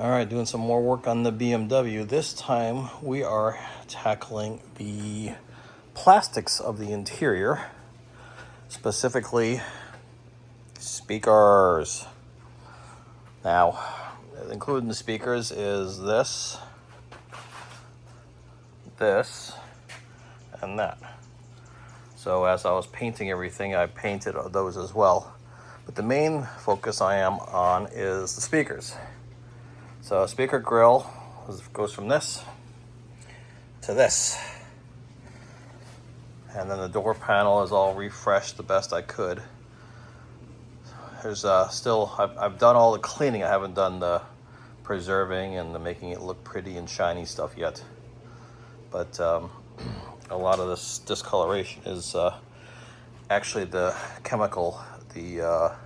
All right, doing some more work on the BMW. This time we are tackling the plastics of the interior, specifically speakers. Now, including the speakers is this, and that. So as I was painting everything, I painted those as well. But the main focus I am on is the speakers. So a speaker grill goes from this to this. And then the door panel is all refreshed the best I could. There's I've done all the cleaning. I haven't done the preserving and the making it look pretty and shiny stuff yet. But a lot of this discoloration is actually the chemical, the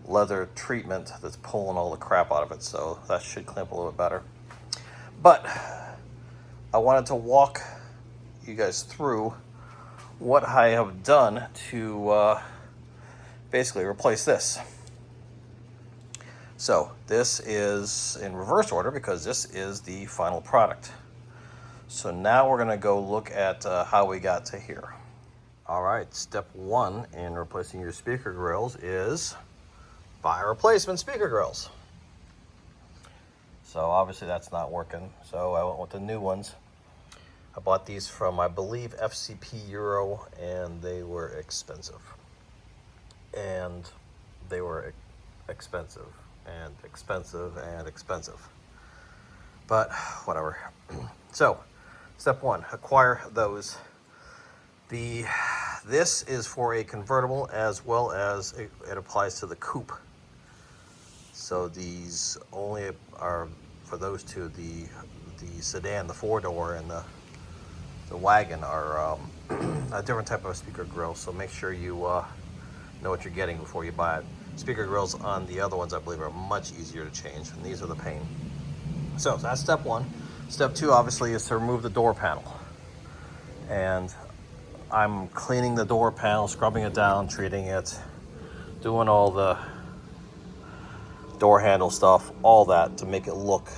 leather treatment that's pulling all the crap out of it, so that should clean up a little bit better. But I wanted to walk you guys through what I have done to basically replace this. So this is in reverse order because this is the final product. So now we're going to go look at how we got to here. All right, step one in replacing your speaker grills is buy replacement speaker grills. So obviously that's not working, so I went with the new ones. I bought these from, I believe, FCP Euro, and they were expensive. And they were expensive and expensive and expensive. But whatever. So, step one, acquire those. This is for a convertible as well as it applies to the coupe. So these only are for those two. The sedan, the 4-door, and the wagon are a different type of speaker grill. So make sure you know what you're getting before you buy it. Speaker grills on the other ones, I believe, are much easier to change, and these are the pain. So that's step one. Step two, obviously, is to remove the door panel. And I'm cleaning the door panel, scrubbing it down, treating it, doing all the door handle stuff, all that to make it look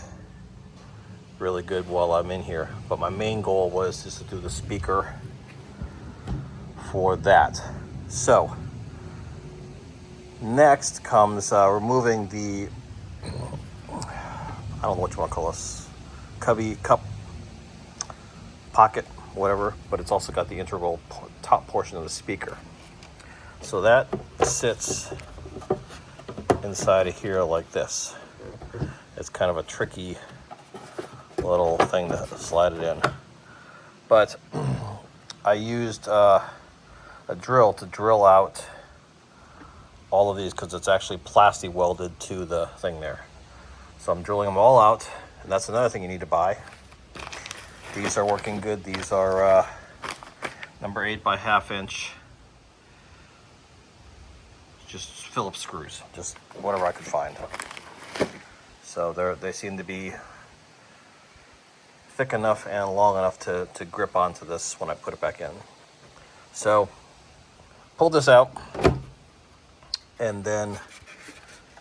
really good while I'm in here. But my main goal was just to do the speaker for that. So next comes removing the, I don't know what you want to call this, cup, pocket, whatever, but it's also got the integral top portion of the speaker. So that sits inside of here like this. It's kind of a tricky little thing to slide it in. But I used a drill to drill out all of these because it's actually plastic welded to the thing there. So I'm drilling them all out, and that's another thing you need to buy. These are working good. These are number 8 by 1/2 inch. Just Phillips screws, just whatever I could find. So they seem to be thick enough and long enough to grip onto this when I put it back in. So pulled this out and then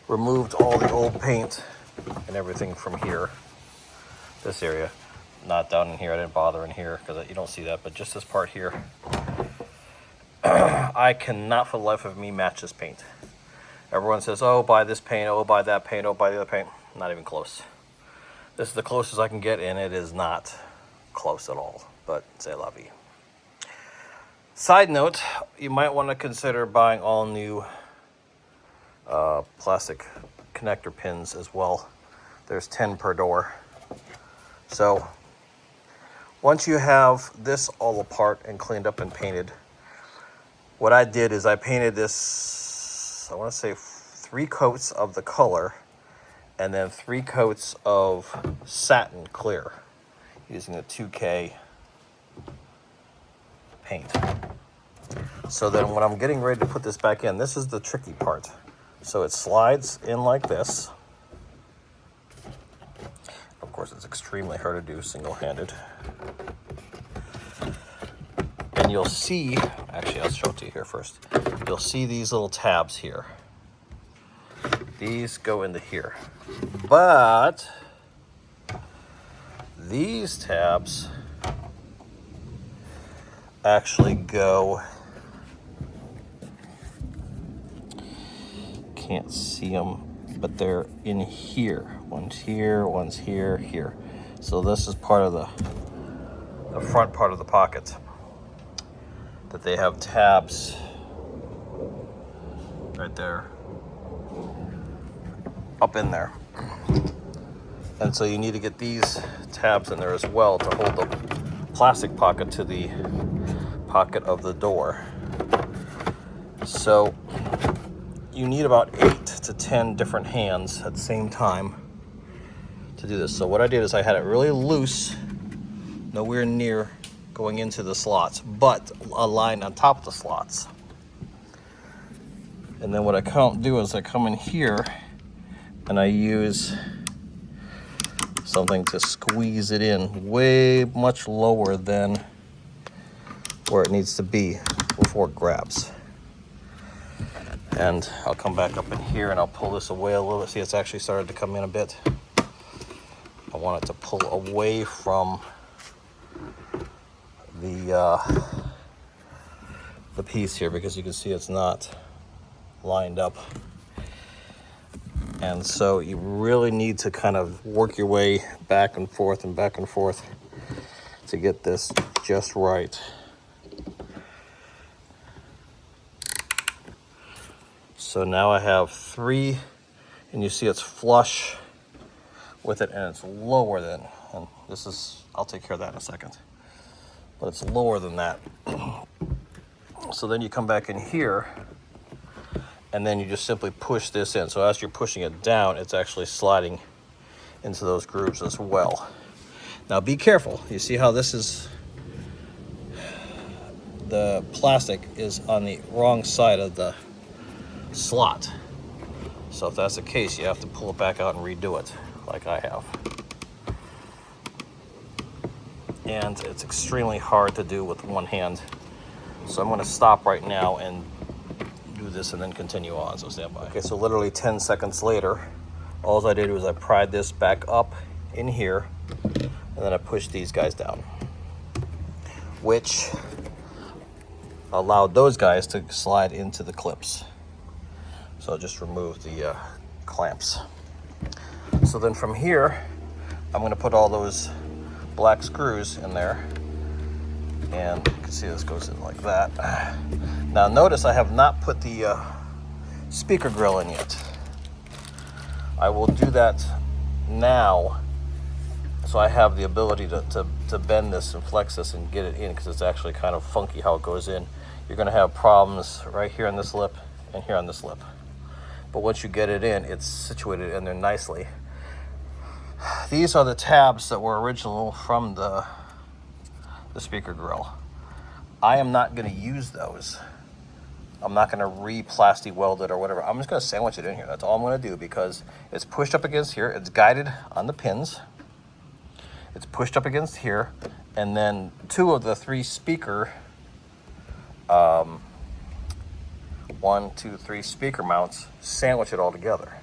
removed all the old paint and everything from here, this area. Not down in here, I didn't bother in here because you don't see that, but just this part here. I cannot for the life of me match this paint. Everyone says, oh, buy this paint, oh, buy that paint, oh, buy the other paint. Not even close. This is the closest I can get, and it is not close at all, but c'est la vie. Side note, you might want to consider buying all new plastic connector pins as well. There's 10 per door. So once you have this all apart and cleaned up and painted, what I did is I painted this, I want to say 3 coats of the color and then 3 coats of satin clear using the 2K paint. So then when I'm getting ready to put this back in, this is the tricky part. So it slides in like this. Of course, it's extremely hard to do single-handed. And you'll see, actually I'll show it to you here first. You'll see these little tabs here. These go into here. But These tabs actually go, can't see them, but they're in here. One's here, one's here, here. So this is part of the front part of the pocket, that they have tabs right there, up in there. And so you need to get these tabs in there as well to hold the plastic pocket to the pocket of the door. So you need about 8 to 10 different hands at the same time to do this. So what I did is I had it really loose, nowhere near going into the slots, but aligned on top of the slots. And then what I do is I come in here and I use something to squeeze it in way much lower than where it needs to be before it grabs. And I'll come back up in here and I'll pull this away a little bit. See, it's actually started to come in a bit. I want it to pull away from the piece here, because you can see it's not lined up. And so you really need to kind of work your way back and forth to get this just right. So now I have 3, and you see it's flush with it, and it's lower than, and this is, I'll take care of that in a second, but it's lower than that. So then you come back in here, and then you just simply push this in. So as you're pushing it down, it's actually sliding into those grooves as well. Now be careful. You see how this is, the plastic is on the wrong side of the slot. So if that's the case, you have to pull it back out and redo it, like I have. And it's extremely hard to do with one hand. So I'm going to stop right now and do this and then continue on, so stand by. Okay, so literally 10 seconds later, all I did was I pried this back up in here, and then I pushed these guys down, which allowed those guys to slide into the clips. So I'll just remove the clamps. So then from here, I'm going to put all those black screws in there, and you can see this goes in like that. Now notice I have not put the speaker grill in yet. I will do that now, so I have the ability to bend this and flex this and get it in, because it's actually kind of funky how it goes in. You're going to have problems right here on this lip and here on this lip. But once you get it in, it's situated in there nicely. These are the tabs that were original from the speaker grill. I am not going to use those. I'm not going to re-plasti weld it or whatever. I'm just going to sandwich it in here. That's all I'm going to do, because it's pushed up against here. It's guided on the pins. It's pushed up against here. And then 2 of the 3 speaker, 1, 2, 3 speaker mounts sandwich it all together.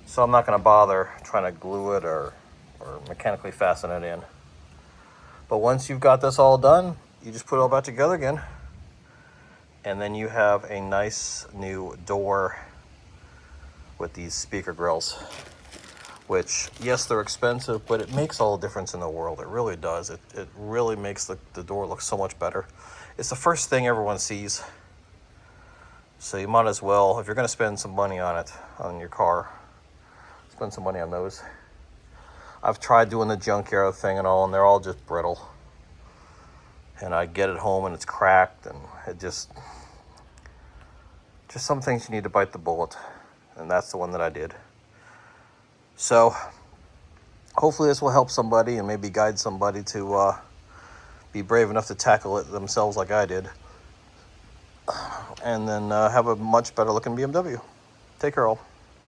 So I'm not going to bother trying to glue it or mechanically fasten it in. But once you've got this all done, you just put it all back together again, and then you have a nice new door with these speaker grills, which, yes, they're expensive, but it makes all the difference in the world. It really does. It really makes the door look so much better. It's the first thing everyone sees. So you might as well, if you're going to spend some money on it, on your car, spend some money on those. I've tried doing the junkyard thing and all, and they're all just brittle. And I get it home and it's cracked, and it just some things you need to bite the bullet. And that's the one that I did. So hopefully this will help somebody and maybe guide somebody to be brave enough to tackle it themselves like I did. And then have a much better looking BMW. Take care all.